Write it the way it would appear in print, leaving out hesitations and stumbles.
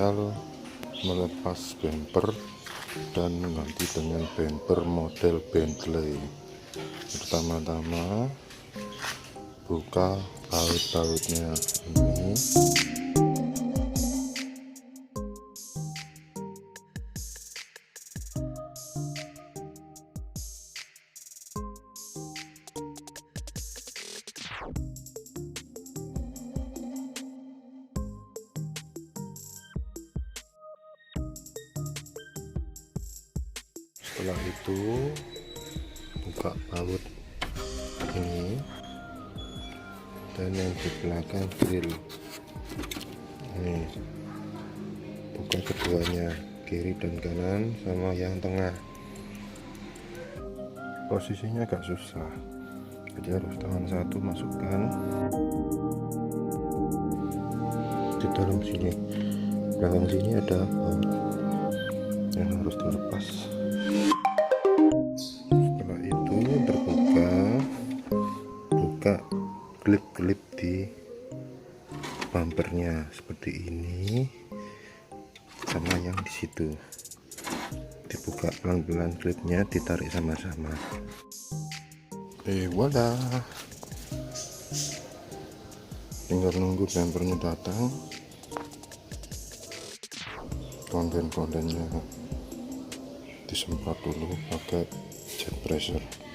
tutorial melepas bumper dan ganti dengan bumper model Bentley. Pertama-tama buka baut-bautnya ini. Setelah itu buka baut ini dan yang di belakang grill ini, buka keduanya, kiri dan kanan sama yang tengah. Posisinya agak susah, jadi harus tangan satu masukkan di dalam sini, belakang sini ada baut yang harus dilepas. Setelah itu terbuka, buka klip-klip di bumpernya seperti ini sama yang di situ, dibuka pelan-pelan klipnya, ditarik sama-sama. Voila, tinggal nunggu bumpernya datang. Konden-kondennya disemprot dulu pakai jet pressure.